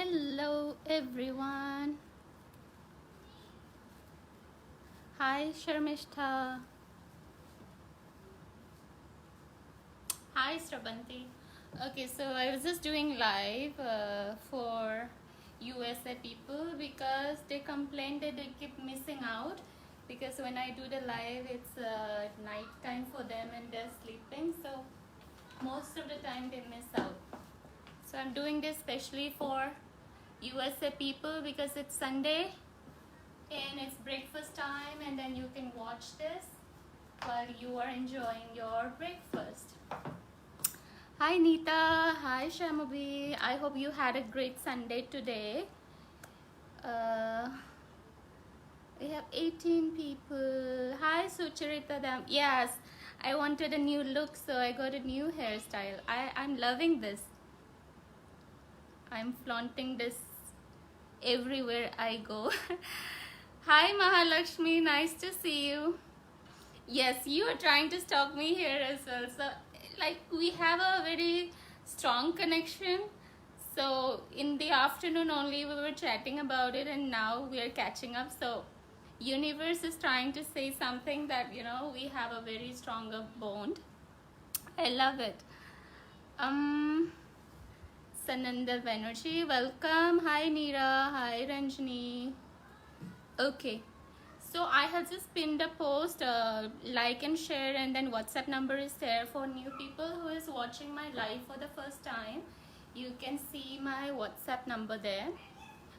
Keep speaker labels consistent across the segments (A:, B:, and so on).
A: Hello everyone. Hi Sharmishta. Hi Strabanti. Okay, so I was just doing live for USA people because they complained that they keep missing out because when I do the live it's night time for them and they're sleeping, so most of the time they miss out. So I'm doing this especially for USA people because it's Sunday and it's breakfast time, and then you can watch this while you are enjoying your breakfast. Hi Nita, hi Shamabi. I hope you had a great Sunday today. We have 18 people. Hi Sucharita Dam. Yes, I wanted a new look, so I got a new hairstyle. I'm loving this. I'm flaunting this everywhere I go. Hi Mahalakshmi, nice to see you. Yes, you are trying to stalk me here as well. So, like, we have a very strong connection. So, in the afternoon only, we were chatting about it, and now we are catching up. So, universe is trying to say something that, we have a very stronger bond. I love it. Sananda Banerjee, welcome. Hi, Neera. Hi, Ranjini. Okay. So I have just pinned a post, like and share, and then WhatsApp number is there for new people who is watching my live for the first time. You can see my WhatsApp number there.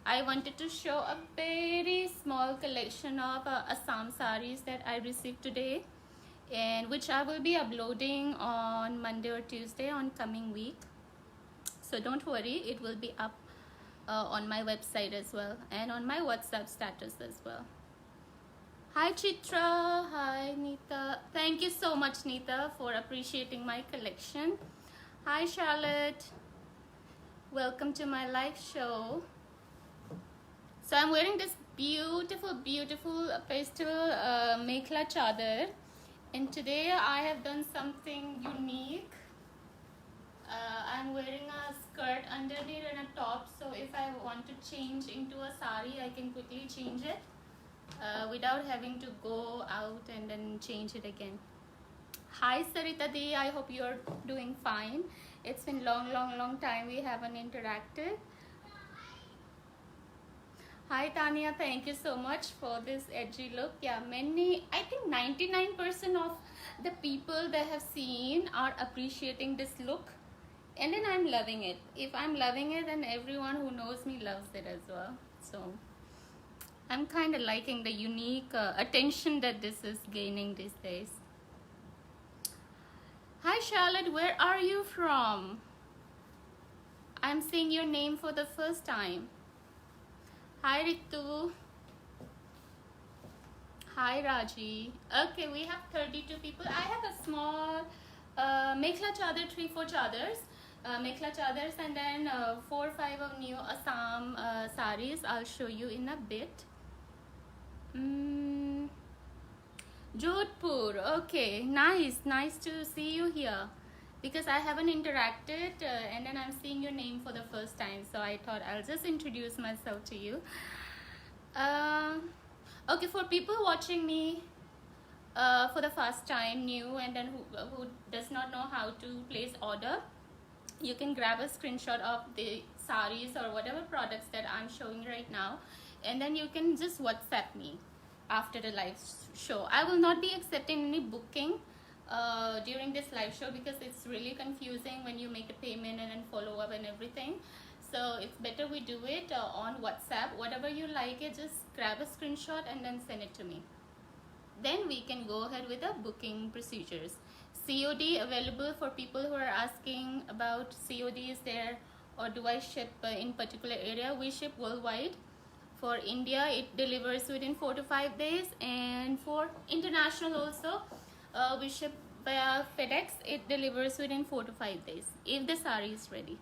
A: I wanted to show a very small collection of Assam saris that I received today, and which I will be uploading on Monday or Tuesday on coming week. So don't worry, it will be up on my website as well and on my WhatsApp status as well. Hi Chitra, hi Nita. Thank you so much Nita for appreciating my collection. Hi Charlotte, welcome to my live show. So I'm wearing this beautiful pastel mekhla chadar, and today I have done something unique. I'm wearing a skirt underneath and a top, so if I want to change into a sari I can quickly change it. Without having to go out and then change it again. Hi Sarita Di, I hope you're doing fine. It's been long time we haven't interacted. Hi Tanya, thank you so much for this edgy look. Yeah, I think 99% of the people that have seen are appreciating this look, and then I'm loving it. If I'm loving it, then everyone who knows me loves it as well. So I'm kind of liking the unique attention that this is gaining these days. Hi Charlotte, where are you from? I'm seeing your name for the first time. Hi Ritu. Hi Raji. Okay, we have 32 people. I have a small mekhla chadar, 3-4 chadars. Mekhla chadars, and then 4 or 5 of new Assam saris. I'll show you in a bit. Jodhpur. Okay, nice to see you here, because I haven't interacted and then I'm seeing your name for the first time, so I thought I'll just introduce myself to you. Okay, for people watching me for the first time, new, and then who does not know how to place order, you can grab a screenshot of the saris or whatever products that I'm showing right now, and then you can just WhatsApp me after the live show. I will not be accepting any booking during this live show because it's really confusing when you make a payment and then follow up and everything. So it's better we do it on WhatsApp. Whatever you like it, just grab a screenshot and then send it to me. Then we can go ahead with the booking procedures. COD available for people who are asking about COD is there, or do I ship in particular area? We ship worldwide. For India, it delivers within 4 to 5 days, and for international also, we ship via FedEx. It delivers within 4 to 5 days if the sari is ready.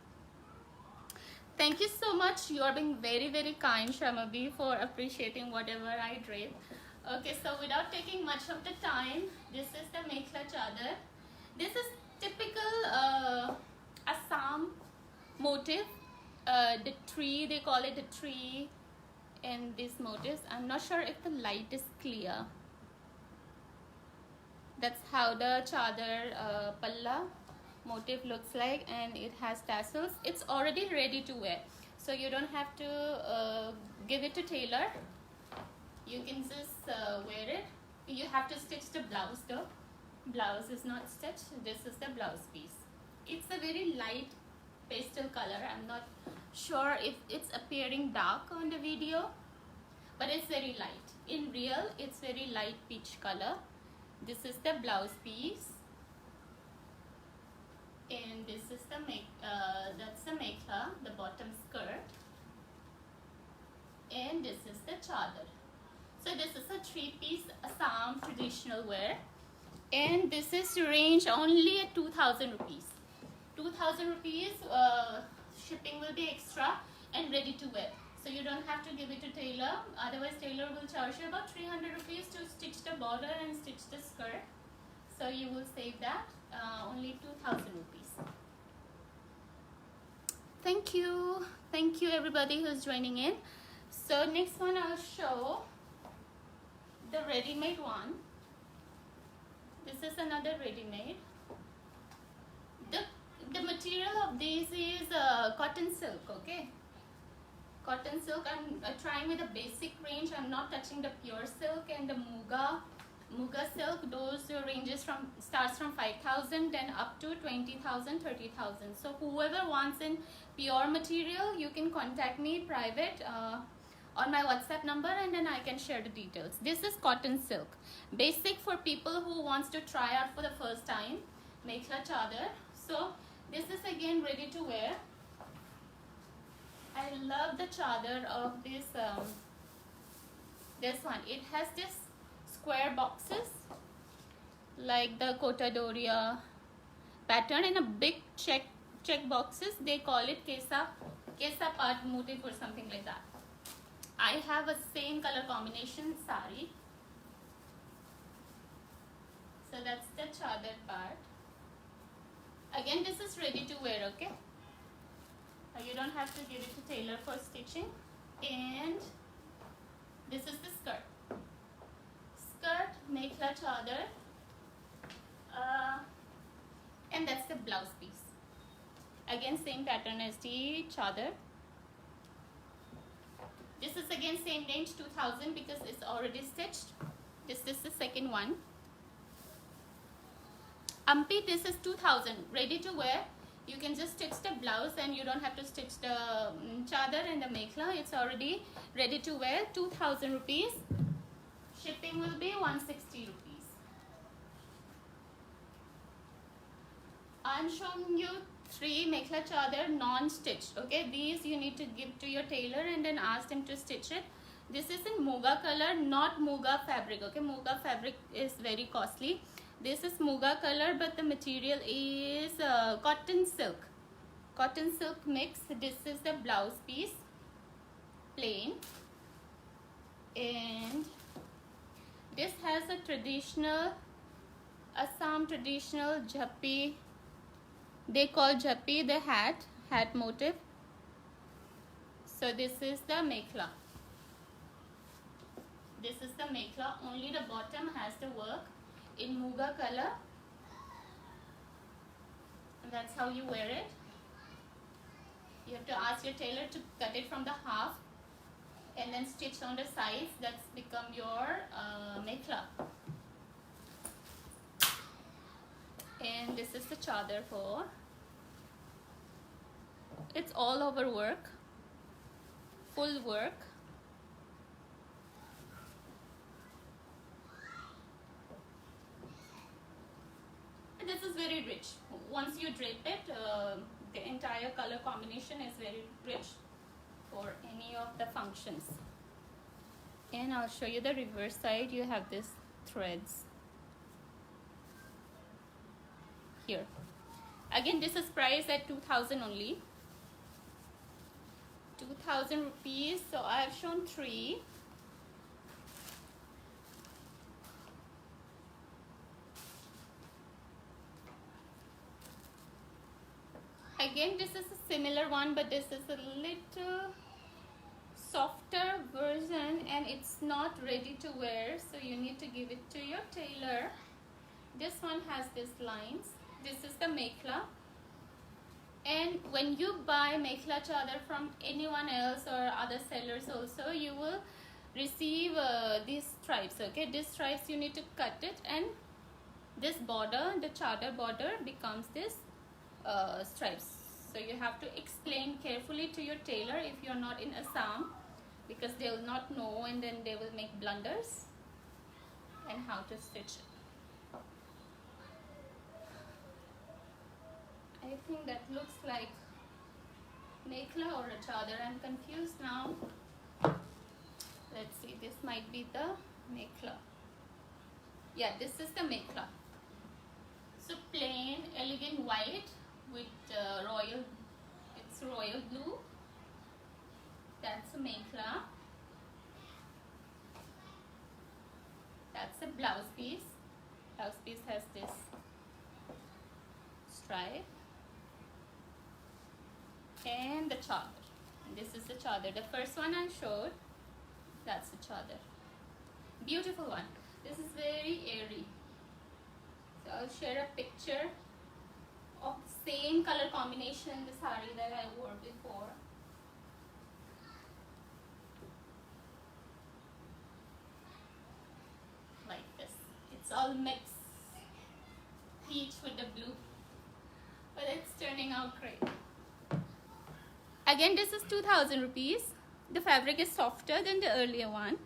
A: Thank you so much. You are being very kind, Shamabi, for appreciating whatever I drape. Okay, so without taking much of the time, this is the mekhla chadar. This is typical Assam motif. the tree, they call it a tree in these motifs. I'm not sure if the light is clear. That's how the chadar palla motif looks like, and it has tassels. It's already ready to wear, so you don't have to give it to tailor. You can just wear it. You have to stitch the blouse though. Blouse is not stitched. This is the blouse piece. It's a very light pastel color. I'm not sure if it's appearing dark on the video, but it's very light. In real, it's very light peach color. This is the blouse piece, and this is the that's the mekhla, the bottom skirt, and this is the chadar. So this is a three-piece Assam traditional wear, and this is range only at 2,000 rupees. 2,000 rupees. Shipping will be extra and ready to wear. So you don't have to give it to tailor. Otherwise, tailor will charge you about 300 rupees to stitch the border and stitch the skirt. So you will save that. Only 2,000 rupees. Thank you. Thank you everybody who's joining in. So next one I'll show the ready-made one. This is another ready-made. The material of this is cotton silk, okay? Cotton silk. I'm trying with a basic range. I'm not touching the pure silk and the muga silk. Those ranges starts from 5,000 and up to 20,000, 30,000. So whoever wants in pure material, you can contact me private on my WhatsApp number, and then I can share the details. This is cotton silk, basic for people who wants to try out for the first time. Mekhla chadar. So this is again ready to wear. I love the chadar of this this one. It has this square boxes like the Kota Doria pattern, and a big check boxes. They call it kesa part motif or something like that. I have a same color combination sari. So that's the chadar part. Again, this is ready to wear, okay? You don't have to give it to tailor for stitching. And this is the skirt. Skirt, mekhla chadar. And that's the blouse piece. Again, same pattern as the chadar. This is again same range, 2,000, because it's already stitched. This is the second one. Ampi, this is 2,000, ready to wear. You can just stitch the blouse and you don't have to stitch the chadar and the mekhla. It's already ready to wear. 2,000 rupees. Shipping will be 160 rupees. I'm showing you 3 mekhla chadar non-stitched. Okay, these you need to give to your tailor and then ask them to stitch it. This is in muga color, not muga fabric. Okay, muga fabric is very costly. This is muga color, but the material is cotton silk. Cotton silk mix. This is the blouse piece, plain, and this has a traditional Assam traditional jhappi. They call jhappi the hat motif. So this is the mekhla. This is the mekhla. Only the bottom has the work in muga color, and that's how you wear it. You have to ask your tailor to cut it from the half and then stitch on the sides. That's become your mekhla. And this is the chadar for. It's all over work, full work. This is very rich. Once you drape it, the entire color combination is very rich for any of the functions. And I'll show you the reverse side. You have this threads here. Again, this is priced at 2,000 only. 2,000 rupees. So I have shown 3. Again, this is a similar one, but this is a little softer version and it's not ready to wear, so you need to give it to your tailor. This one has these lines. This is the mekhla, and when you buy mekhla chadar from anyone else or other sellers also, you will receive these stripes. Okay, these stripes you need to cut it, and this border, the chadar border, becomes this stripes. So you have to explain carefully to your tailor if you're not in Assam, because they will not know and then they will make blunders and how to stitch it. I think that looks like mekhla or a chadar. I'm confused now. Let's see, this might be the mekhla. Yeah, this is the mekhla. So plain, elegant white with royal, it's royal blue. That's a mekhla. That's a blouse piece. Blouse piece has this stripe. And the chadar. And this is the chadar. The first one I showed, that's the chadar. Beautiful one. This is very airy. So I'll share a picture of the same color combination, the sari that I wore before. Like this. It's all mixed. Peach with the blue. But it's turning out great. Again, this is 2000 rupees. The fabric is softer than the earlier one.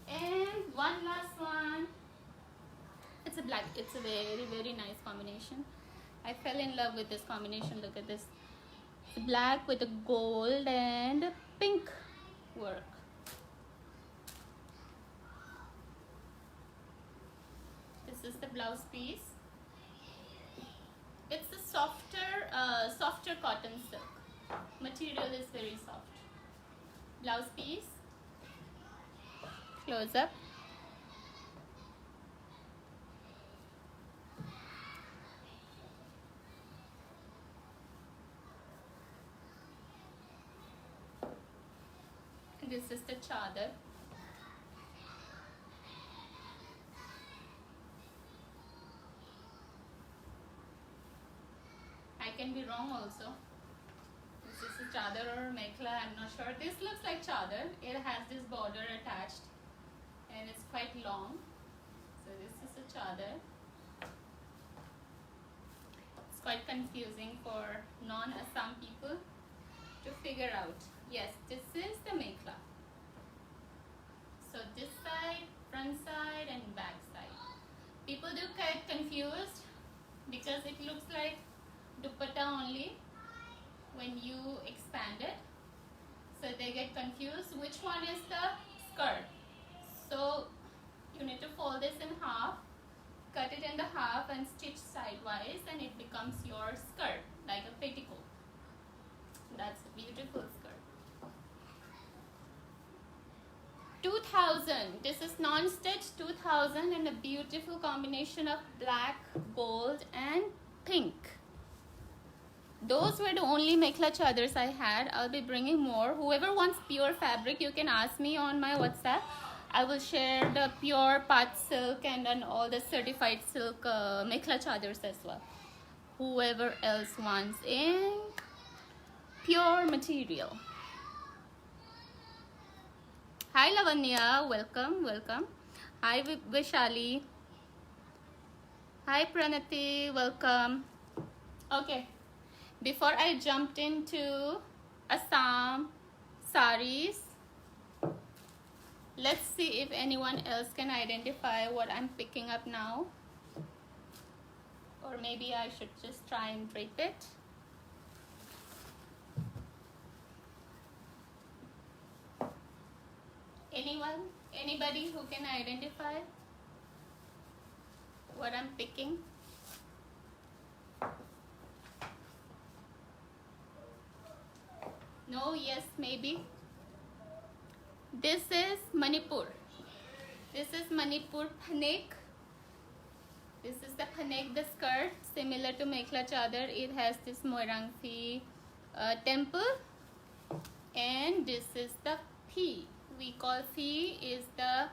A: And one last one. It's a black. It's a very, very nice combination. I fell in love with this combination. Look at this. It's black with a gold and pink work. This is the blouse piece. It's a softer cotton silk. Material is very soft. Blouse piece. Close up. This is the chadar. I can be wrong also. This is a chadar or mekhla, I'm not sure. This looks like chadar. It has this border attached and it's quite long. So this is a chadar. It's quite confusing for non-Assam people to figure out. Yes, this is the mekhla. So this side, front side and back side. People do get confused because it looks like dupatta only when you expand it. So they get confused which one is the skirt. So you need to fold this in half, cut it in the half and stitch sidewise, and it becomes your skirt, like a petticoat. That's a beautiful skirt. 2000. This is non-stitch 2000 and a beautiful combination of black, gold and pink. Those were the only mekhla chadars I had. I'll be bringing more. Whoever wants pure fabric, you can ask me on my WhatsApp. I will share the pure Pat silk and then all the certified silk mekhla chadars as well. Whoever else wants in pure material. Hi Lavanya, welcome, welcome. Hi Vishali. Hi Pranati, welcome. Okay, before I jumped into Assam saris, let's see if anyone else can identify what I'm picking up now. Or maybe I should just try and drape it. Anyone? Anybody who can identify what I'm picking? No, yes, maybe. This is Manipur. This is Manipur Phanek. This is the Phanek, the skirt, similar to Mekhla Chadar. It has this Moirangfi temple, and this is the Phi. We call Phi is the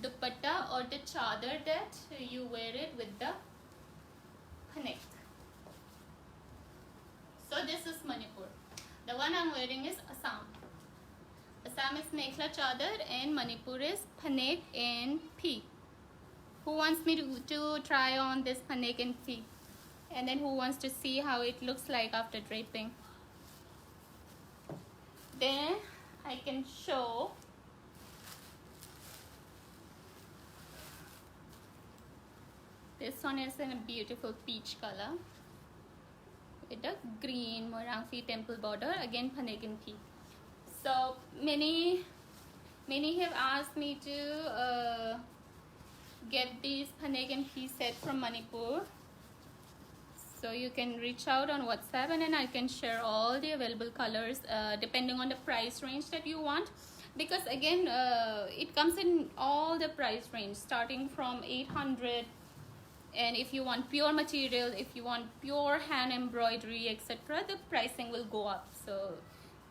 A: dupatta or the chadar that you wear it with the Phanek. So this is Manipur. The one I'm wearing is Assam. Assam is Mekhla Chadar and Manipur is Phanek and Phi. Who wants me to try on this Phanek and Phi? And then who wants to see how it looks like after draping? Then I can show this one is in a beautiful peach color with a green Moirangfi temple border, again Phanek and Phi. So many have asked me to get these Phanek and Phi set from Manipur. So you can reach out on WhatsApp and then I can share all the available colors depending on the price range that you want. Because again, it comes in all the price range starting from 800, and if you want pure material, if you want pure hand embroidery, etc., the pricing will go up. So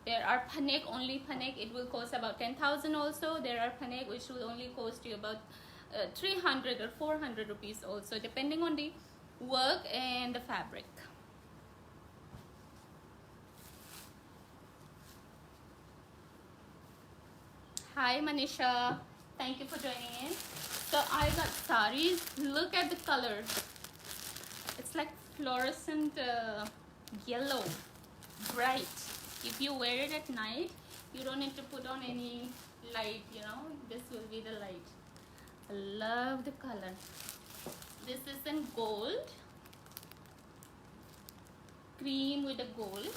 A: there are Phanek, only Phanek, it will cost about 10,000 also. There are Phanek which will only cost you about 300 or 400 rupees also, depending on the work and the fabric. Hi Manisha, thank you for joining in. So I got saris. Look at the color. It's like fluorescent yellow, bright. If you wear it at night, you don't need to put on any light, you know, this will be the light. I love the color. This is in gold, cream with a gold.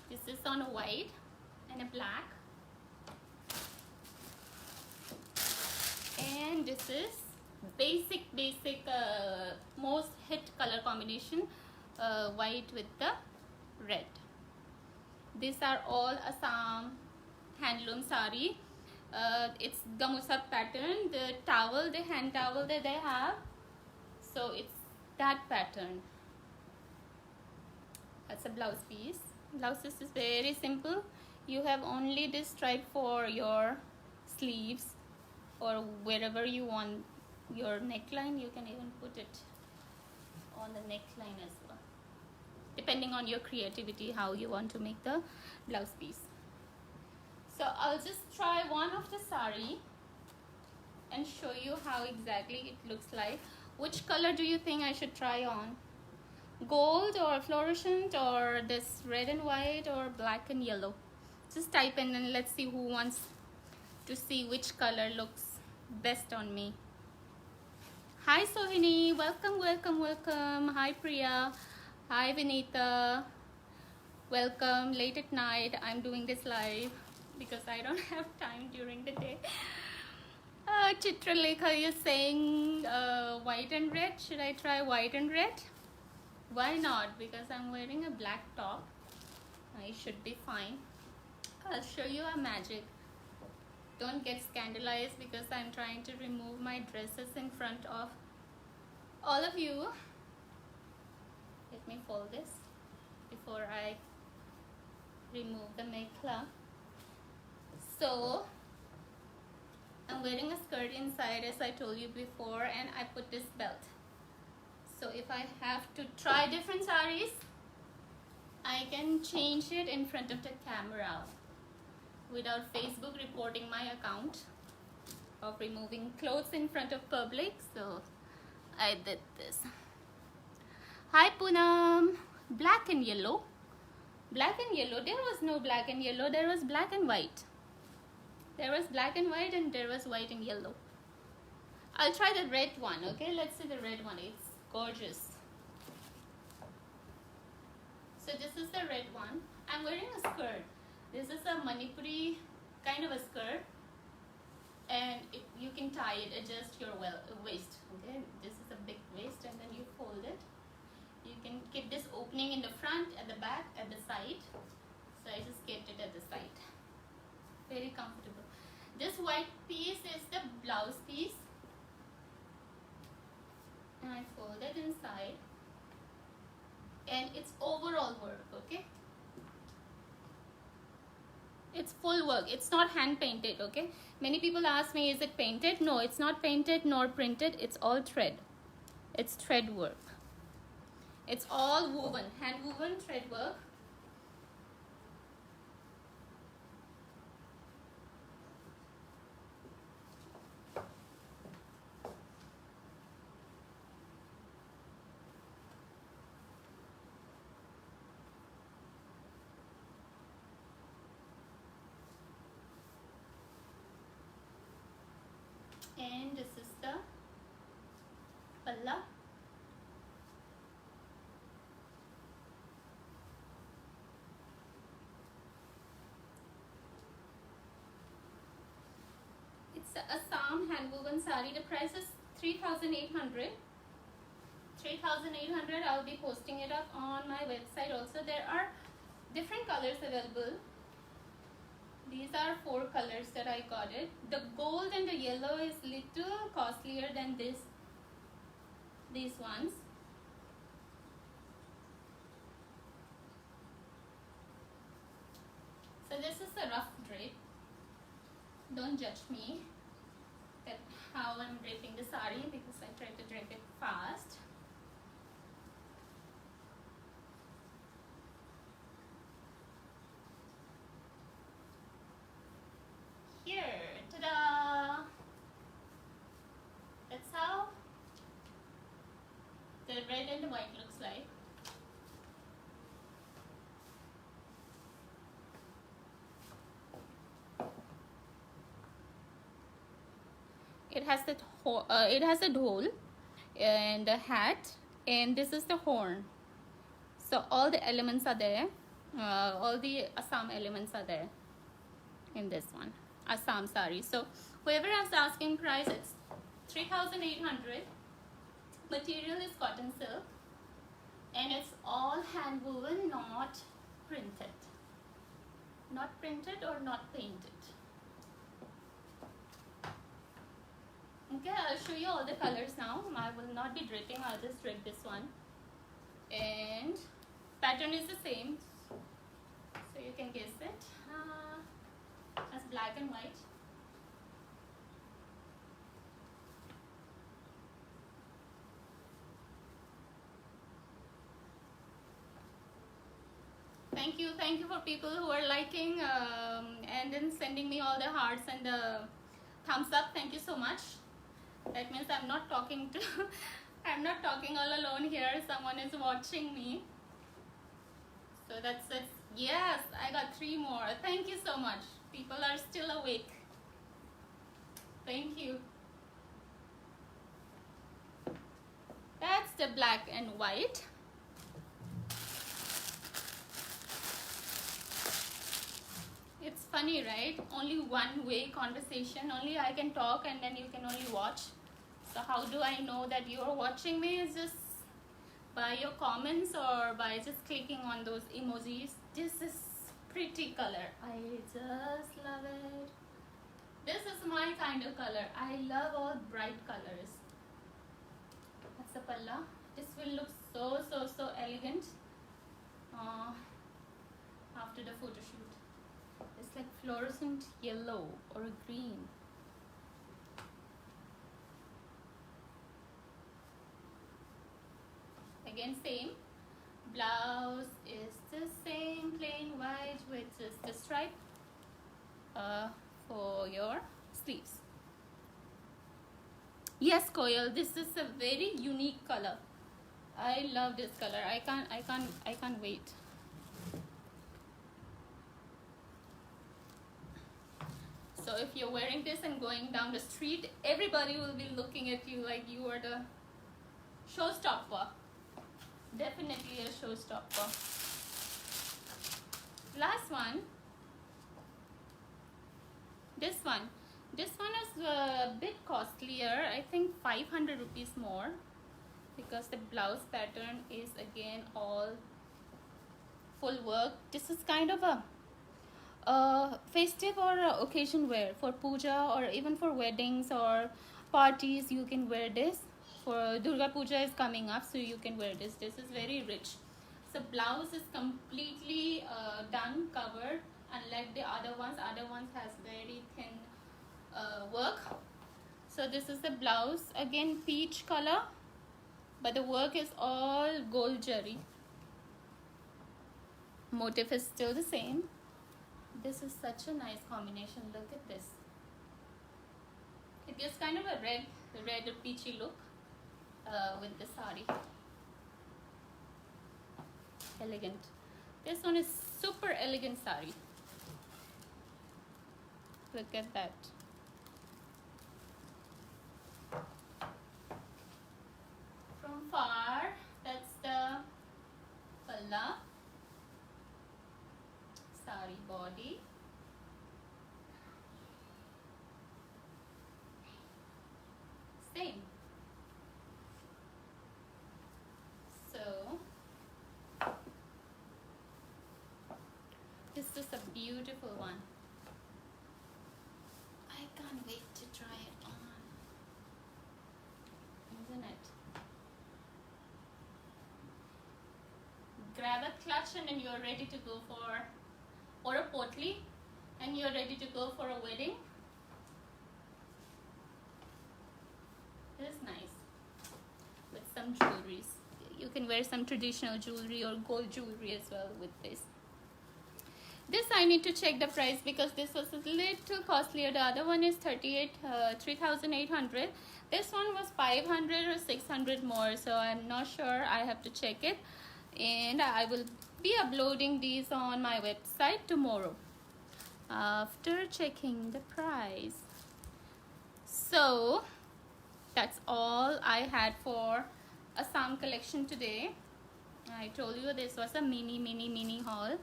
A: This is on a white and a black, and this is basic most hit color combination, white with the red. These are all Assam handloom sari. It's gamusa pattern, the towel, the hand towel that they have, so it's that pattern. That's a blouse piece. Blouse piece is very simple. You have only this stripe for your sleeves or wherever you want your neckline. You can even put it on the neckline as well, depending on your creativity, how you want to make the blouse piece. So I'll just try one of the sari and show you how exactly it looks like. Which color do you think I should try on? Gold or fluorescent or this red and white or black and yellow? Just type in and let's see who wants to see which color looks best on me. Hi Sohini, welcome, welcome, welcome. Hi Priya, hi Vinita, welcome. Late at night I'm doing this live because I don't have time during the day. Chitralekha, you're saying white and red. Should I try white and red? Why not? Because I'm wearing a black top, I should be fine. I'll show you a magic. Don't get scandalized because I'm trying to remove my dresses in front of all of you. Let me fold this before I remove the mekhla. So I'm wearing a skirt inside, as I told you before, and I put this belt. So if I have to try different saris, I can change it in front of the camera without Facebook reporting my account of removing clothes in front of public. So I did this. Hi Poonam. Black and yellow. Black and yellow. There was no black and yellow. There was black and white. There was black and white and there was white and yellow. I'll try the red one. Okay, let's see the red one. It's gorgeous. So this is the red one. I'm wearing a skirt. This is a Manipuri kind of a skirt, and you can tie it, adjust your waist. Okay, this is a big waist, and then you fold it. You can keep this opening in the front, at the back, at the side. So I just kept it at the side. Very comfortable. This white piece is the blouse piece, and I fold it inside, and it's overall work. Okay, it's full work, it's not hand painted. Okay, many people ask me, is it painted? No, it's not painted nor printed, it's all thread. It's thread work. It's all woven, hand woven thread work. And this is the palla. It's a Assam hand woven sari. The price is 3,800. 3,800. I'll be posting it up on my website also. There are different colors available. These are 4 colors that I got it. The gold and the yellow is little costlier than these ones. So this is a rough drape. Don't judge me at how I'm draping the sari, because I try to drape it fast. Here, ta-da! That's how the red and the white looks like. It has the it has a dhol and a hat, and this is the horn. So all the elements are there. All the Assam elements are there in this one, Assam sari. So whoever is asking price, it's 3,800. Material is cotton silk, and it's all hand woven, not printed. Not printed or not painted. Okay, I'll show you all the colors now. I will not be draping, I'll just drape this one. And pattern is the same, so you can guess it. As black and white. Thank you for people who are liking and then sending me all the hearts and the thumbs up. Thank you so much. That means I'm not talking to I'm not talking all alone here. Someone is watching me. So that's it. Yes, I got 3 more. Thank you so much. People are still awake. Thank you. That's the black and white. It's funny, right? Only one-way conversation. Only I can talk and then you can only watch. So how do I know that you're watching me? Is just by your comments or by just clicking on those emojis. This is pretty color. I just love it. This is my kind of color. I love all bright colors. That's a palla. This will look so elegant after the photo shoot. It's like fluorescent yellow or green. Again, same. Blouse is the same, plain white with just the stripe for your sleeves. Yes, Koyal, this is a very unique color. I love this color. I can't wait. So if you're wearing this and going down the street, everybody will be looking at you like you are the showstopper. Definitely a showstopper. Last one. This one is a bit costlier. I think 500 rupees more, because the blouse pattern is again all full work. This is kind of a festive or occasion wear for puja or even for weddings or parties. You can wear this. For Durga Puja is coming up, so you can wear this. This is very rich. So blouse is completely done, covered, unlike the other ones. Other ones has very thin work. So this is the blouse, again peach color, but the work is all gold jari. Motif is still the same. This is such a nice combination. Look at this. It gives kind of a red peachy look with the sari. Elegant. This one is super elegant sari. Look at that. From far, that's the palla, sari body. Same. So this is a beautiful one. I can't wait to try it on, isn't it? Grab a clutch and then you're ready to go for, or a potli, and you're ready to go for a wedding. It is nice with some jewelries. You can wear some traditional jewelry or gold jewelry as well with this. This I need to check the price because this was a little costlier. The other one is 3,800. This one was 500 or 600 more, so I'm not sure. I have to check it, and I will be uploading these on my website tomorrow after checking the price. So that's all I had for Assam collection today. I told you this was a mini haul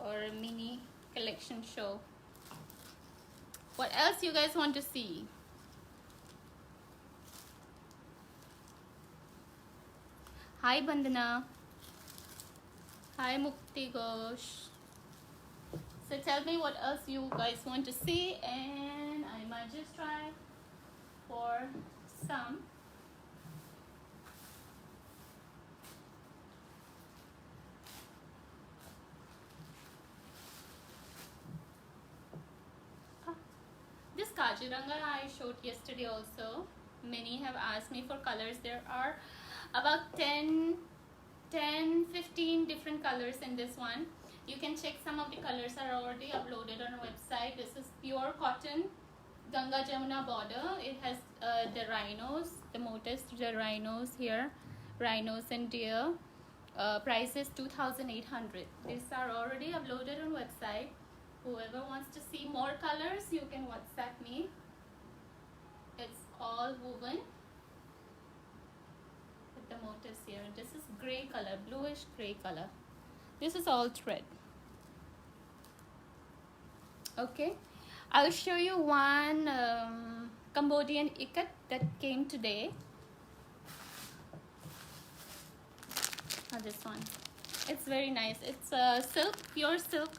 A: or a mini collection show. What else you guys want to see? Hi Bandana. Hi Mukti Ghosh. So tell me what else you guys want to see, and I might just try for some. This Kaziranga I showed yesterday also. Many have asked me for colors. There are about 10, 15 different colors in this one. You can check, some of the colors are already uploaded on our website. This is pure cotton, Ganga Jamuna border. It has the rhinos, the motifs, the rhinos here, rhinos and deer. Price is 2,800. These are already uploaded on website. Whoever wants to see more colors, you can WhatsApp me. It's all woven with the motifs here. This is gray color, bluish gray color. This is all thread. Okay, I'll show you one Cambodian ikat that came today. This one, it's very nice. It's silk, pure silk,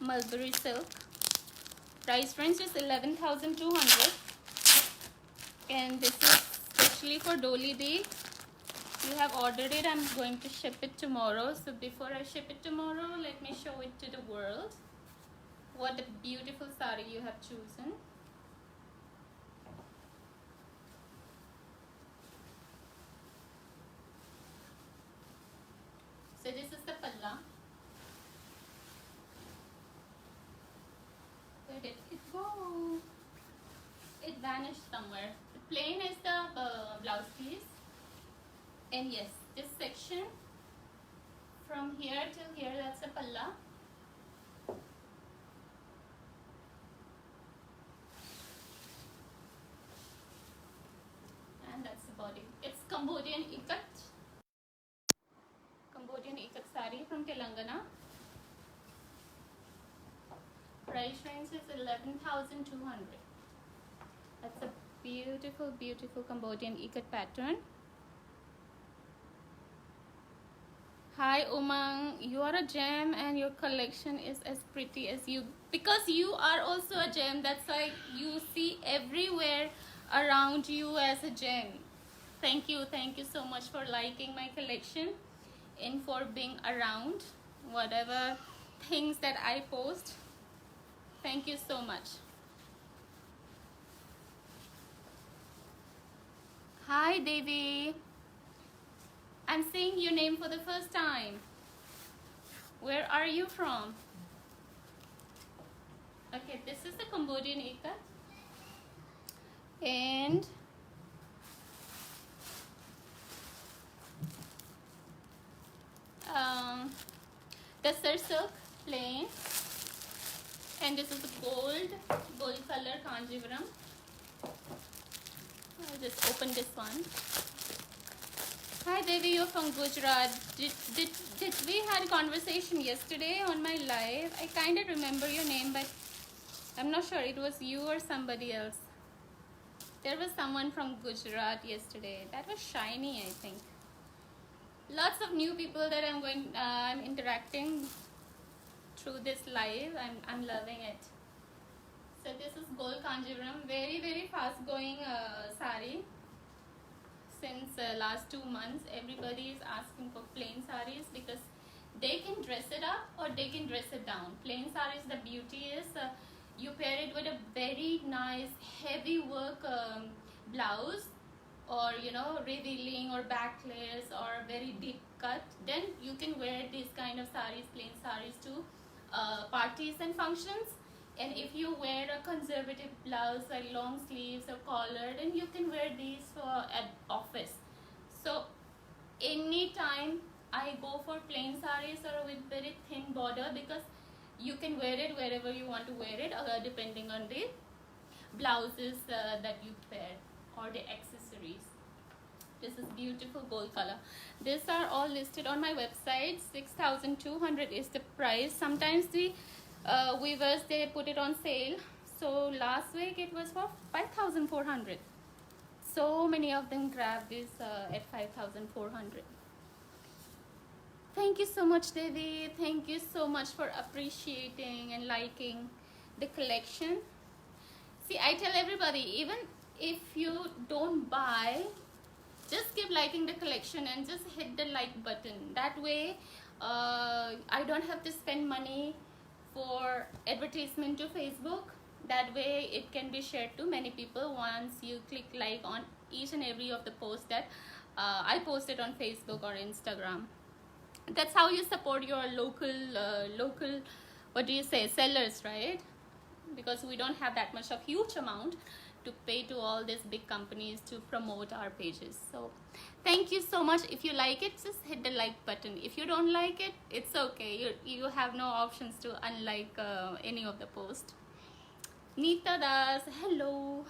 A: mulberry silk. Price range is 11,200, and this is especially for Doli Di. You have ordered it. I'm going to ship it tomorrow. So before I ship it tomorrow, let me show it to the world. What a beautiful sari you have chosen. So this is the palla. Where did it go? It vanished somewhere. The plain is the blouse piece. And yes, this section from here till here, that's the palla. And that's the body. It's Cambodian ikat. Cambodian ikat sari from Telangana. Price range is 11,200. That's a beautiful, beautiful Cambodian ikat pattern. Hi Umang, you are a gem and your collection is as pretty as you, because you are also a gem. That's why you see everywhere around you as a gem. Thank you so much for liking my collection and for being around whatever things that I post. Thank you so much. Hi Devi, I'm seeing your name for the first time. Where are you from? Okay, this is the Cambodian ikat, and the sir silk plain, and this is the gold color Kanjivaram. I'll just open this one. Hi Devi, you're from Gujarat. Did we had a conversation yesterday on my live? I kind of remember your name, but I'm not sure it was you or somebody else. There was someone from Gujarat yesterday. That was Shiny, I think. Lots of new people that I'm interacting through this live. I'm loving it. So this is Gold Kanjivaram, very fast going sari. Since last 2 months, everybody is asking for plain saris because they can dress it up or they can dress it down. Plain saris, the beauty is you pair it with a very nice heavy work blouse, or revealing or backless or very deep cut. Then you can wear these kind of saris, plain saris, to parties and functions. And if you wear a conservative blouse like long sleeves or collar, then you can wear these for at office. So anytime I go for plain saris or with very thin border, because you can wear it wherever you want to wear it, depending on the blouses that you pair or the accessories. This is beautiful gold color. These are all listed on my website. 6,200 is the price. Sometimes the weavers, they put it on sale. So last week it was for 5,400. So many of them grabbed this at 5,400. Thank you so much, Devi. Thank you so much for appreciating and liking the collection. See, I tell everybody, even if you don't buy, just keep liking the collection and just hit the like button. That way I don't have to spend money for advertisement to Facebook. That way it can be shared to many people once you click like on each and every of the posts that I posted on Facebook or Instagram. That's how you support your local what do you say, sellers, right? Because we don't have that much of huge amount to pay to all these big companies to promote our pages. So thank you so much. If you like it, just hit the like button. If you don't like it, it's okay. You have no options to unlike any of the posts. Neeta Das, hello.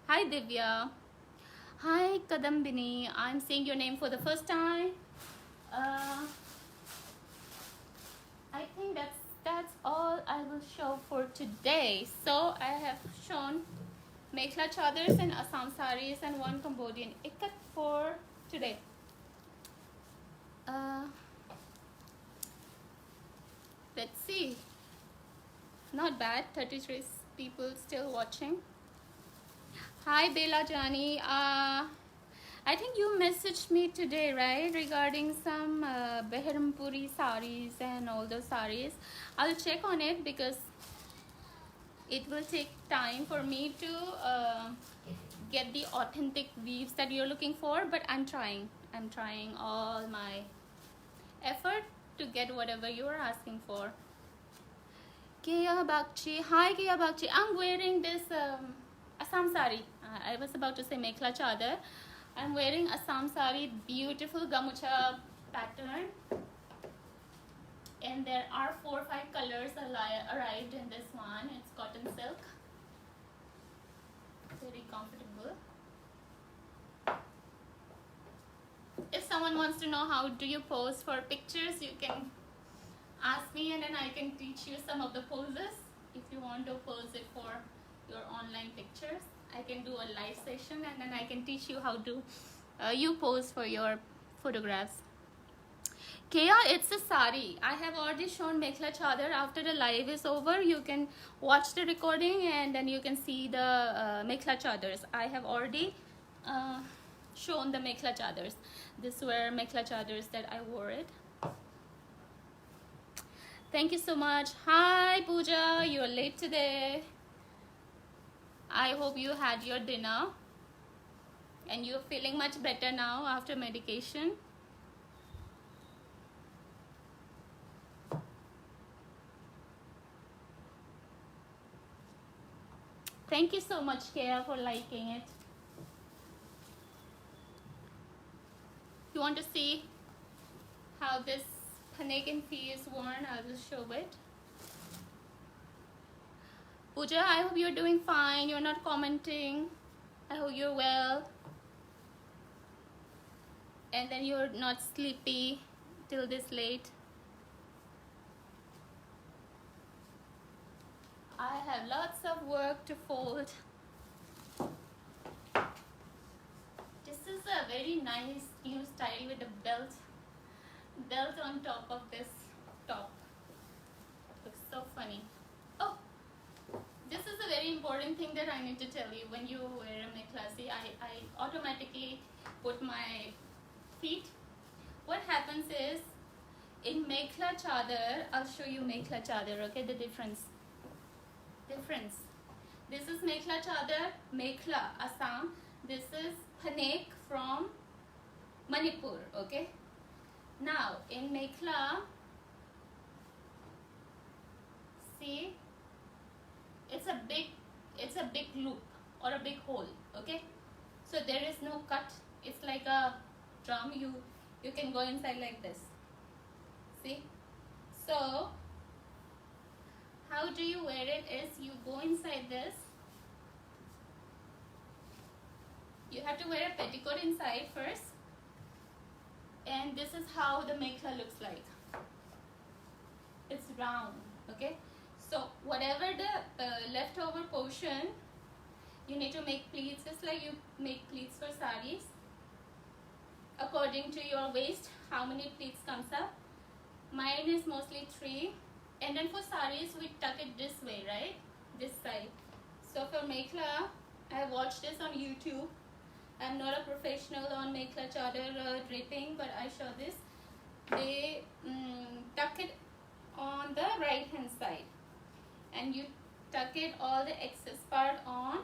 A: Hi Divya. Hi Kadambini. I'm saying your name for the first time. I think that's all I will show for today. So I have shown Mekhla chadars and Assam saris and one Cambodian ikat for today. Let's see. Not bad. 33 people still watching. Hi Bela Jani. I think you messaged me today, right, regarding some Behrampuri saris and all those saris. I'll check on it because it will take time for me to get the authentic weaves that you're looking for, but I'm trying all my effort to get whatever you're asking for. Kia Bakchi. Hi Kia Bakchi. I'm wearing this Assam sari. I was about to say Mekhla chadar. I'm wearing Assam sari, beautiful gamucha pattern, and there are 4 or 5 colors arrived in this one. It's cotton silk, very comfortable. If someone wants to know how do you pose for pictures, you can ask me and then I can teach you some of the poses. If you want to pose it for your online pictures, I can do a live session and then I can teach you how to you pose for your photographs. Kea, it's a sari. I have already shown Mekhla Chadar. After the live is over, you can watch the recording and then you can see the Mekhla Chadars. I have already shown the Mekhla Chadars. These were Mekhla Chadars that I wore it. Thank you so much. Hi Pooja, you're late today. I hope you had your dinner and you're feeling much better now after medication. Thank you so much, Kea, for liking it. You want to see how this Panagan fee is worn? I will show it. Pooja, I hope you're doing fine. You're not commenting. I hope you're well. And then you're not sleepy till this late. I have lots of work to fold. This is a very nice new style with a belt on top of this top. Looks so funny. Oh, this is a very important thing that I need to tell you. When you wear a mekhla, see, I automatically put my feet. What happens is, in mekhla chadar, I'll show you mekhla chadar, okay, the difference. This is mekhla chadar, mekhla, Assam. This is panek from Manipur, okay. Now, in mekhla, see, it's a big loop or a big hole, okay. So there is no cut. It's like a drum. You can go inside like this. See. So how do you wear it is you go inside this. You have to wear a petticoat inside first. And this is how the mekhla looks like. It's round, okay. So whatever the leftover portion, you need to make pleats, just like you make pleats for saris. According to your waist, how many pleats comes up. Mine is mostly 3. And then for saris, we tuck it this way, right? This side. So for mekhla, I watched this on YouTube. I'm not a professional on mekhla chadar draping, but I show this. They tuck it on the right hand side. And you tuck it all the excess part on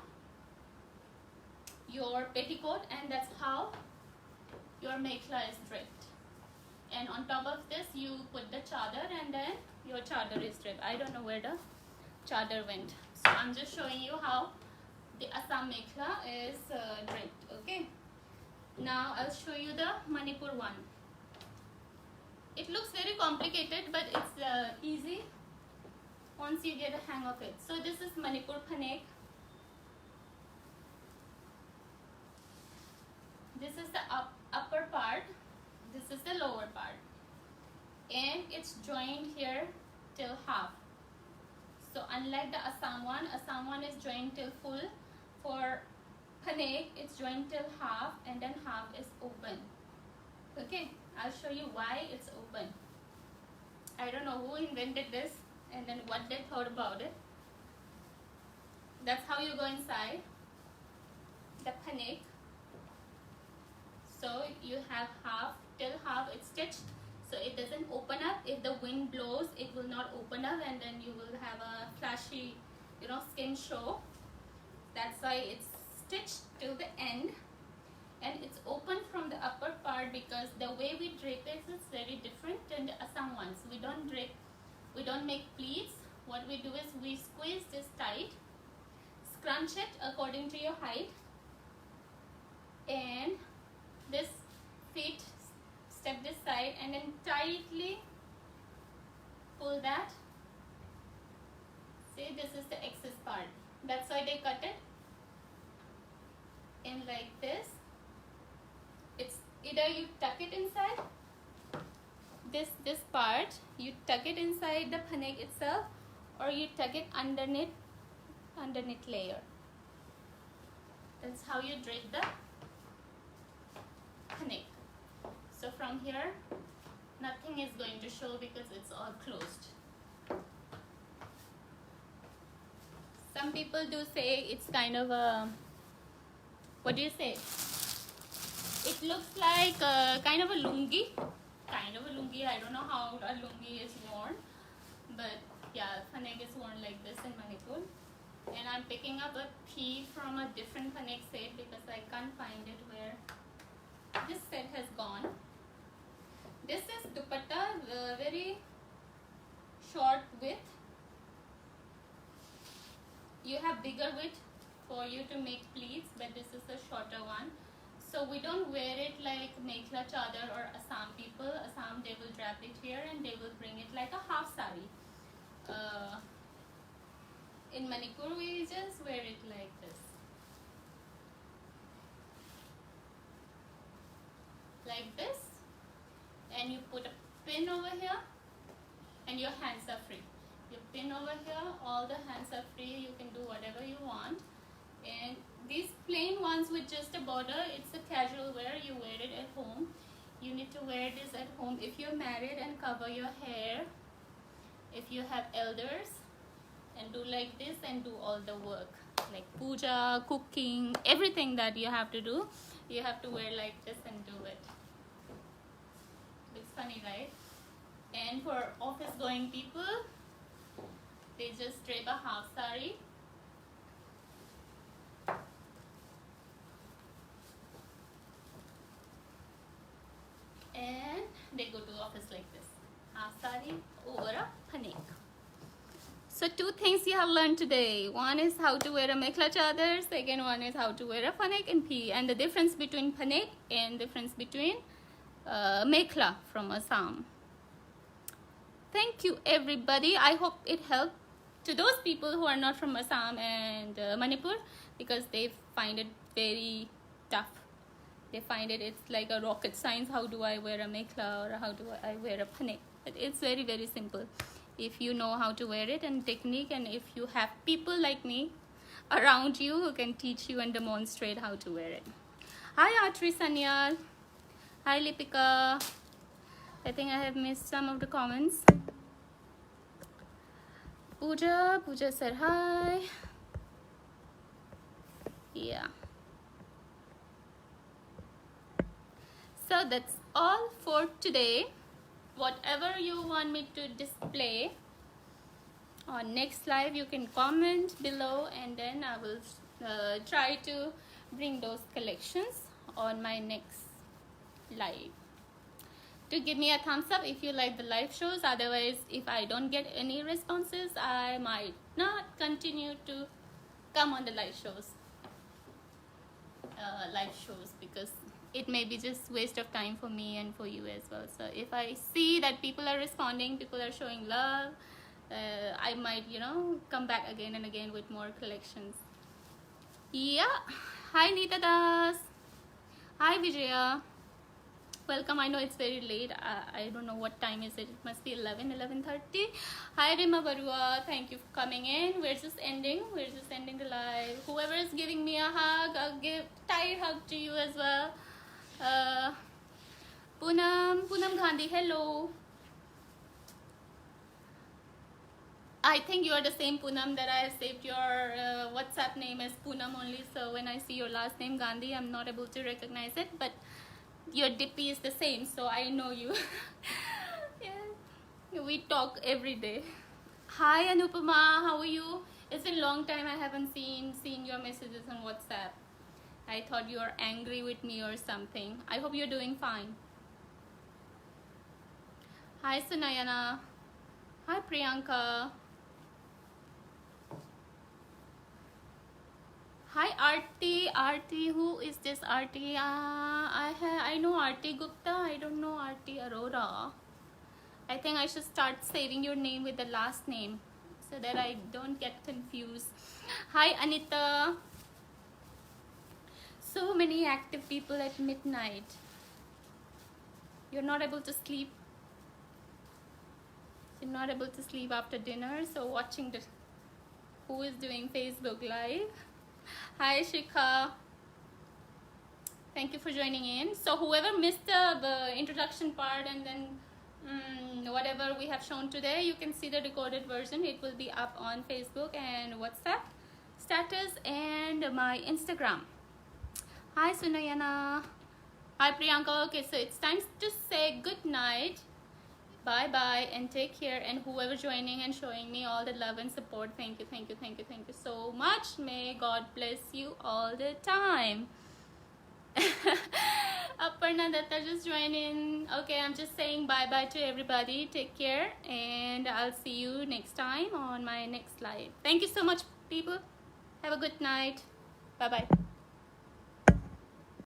A: your petticoat, and that's how your mekhla is draped. And on top of this, you put the chadar, and then your chadar is draped. I don't know where the chadar went, so I'm just showing you how the Assam mekhla is draped. Okay. Now I'll show you the Manipur one. It looks very complicated, but it's easy once you get a hang of it. So this is Manipur panek. This is the upper part. This is the lower part. And it's joined here till half. So unlike the Assam one is joined till full. For panek, it's joined till half, and then half is open. Okay, I'll show you why it's open. I don't know who invented this and then what they thought about it. That's how you go inside the panek. So you have half, till half it's stitched, so it doesn't open up. If the wind blows, it will not open up, and then you will have a flashy, skin show. That's why it's stitched till the end, and it's open from the upper part, because the way we drape it is very different than the Assam ones. We don't make pleats. What we do is we squeeze this tight, scrunch it according to your height, and this feet step this side, and then tightly pull that. See, this is the excess part. That's why they cut it in like this. It's either you tuck it inside this part, you tuck it inside the panek itself, or you tuck it underneath layer. That's how you drape the panek. So from here, Nothing is going to show because it's all closed. Some people do say it's kind of a, what do you say? It looks like kind of a lungi. Kind of a lungi. I don't know how a lungi is worn. But yeah, phanek is worn like this in Manipur. And I'm picking up a P from a different phanek set because I can't find it where this set has gone. This is dupatta, very short width. You have bigger width for you to make pleats, but this is a shorter one. So we don't wear it like mekhla chadar or Assam people. Assam, they will wrap it here and they will bring it like a half sari. In Manipur, we just wear it like this. Like this. And you put a pin over here and your hands are free. You pin over here, all the hands are free, you can do whatever you want. And these plain ones with just a border, it's a casual wear, you wear it at home. You need to wear this at home if you're married and cover your hair. If you have elders, and do like this and do all the work. Like puja, cooking, everything that you have to do, you have to wear like this and do it. It's funny, right? And for office going people, they just drape a half sari. And they go to office like this. Half sari over a phanek. So two things you have learned today. One is how to wear a mekhla chadar. Second one is how to wear a phanek in P. And the difference between phanek and difference between mekhla from Assam. Thank you everybody. I hope it helped to those people who are not from Assam and Manipur, because they find it very tough. They find it's like a rocket science. How do I wear a mekhla or how do I wear a phanek? But it's very, very simple. If you know how to wear it and technique, and if you have people like me around you who can teach you and demonstrate how to wear it. Hi Atri Sanyal. Hi Lipika. I think I have missed some of the comments. Pooja said hi. Yeah. So that's all for today. Whatever you want me to display on next live, you can comment below, and then I will try to bring those collections on my next live. To give me a thumbs up if you like the live shows. Otherwise, if I don't get any responses, I might not continue to come on the live shows. Because it may be just waste of time for me and for you as well. So if I see that people are responding, people are showing love, I might, come back again and again with more collections. Yeah. Hi Nita Das. Hi Vijaya. Welcome. I know it's very late. I don't know what time is it. It must be 11:30. Hi Rima Barua. Thank you for coming in. We're just ending the live. Whoever is giving me a hug, I'll give tight hug to you as well. Poonam Gandhi, hello. I think you are the same Poonam that I have saved your WhatsApp name as Poonam only. So when I see your last name Gandhi, I'm not able to recognize it, but your DP is the same, so I know you. Yeah. We talk every day. Hi Anupama, how are you? It's been a long time I haven't seen your messages on WhatsApp. I thought you were angry with me or something. I hope you're doing fine. Hi Sunayana. Hi Priyanka. Hi Arti, who is this Arti? I know Arti Gupta, I don't know Arti Arora. I think I should start saving your name with the last name so that I don't get confused. Hi Anita. So many active people at midnight. You're not able to sleep. You're not able to sleep after dinner, so watching who is doing Facebook Live. Hi Shikha. Thank you for joining in. So whoever missed the introduction part and then whatever we have shown today, you can see the recorded version. It will be up on Facebook and WhatsApp status and my Instagram. Hi Sunayana. Hi Priyanka. Okay, so it's time to say good night. Bye bye and take care, and whoever joining and showing me all the love and support, thank you, thank you, thank you, thank you so much. May God bless you all the time. Aparna Datta just joined in. Okay, I'm just saying bye bye to everybody. Take care, and I'll see you next time on my next live. Thank you so much, people. Have a good night. Bye bye.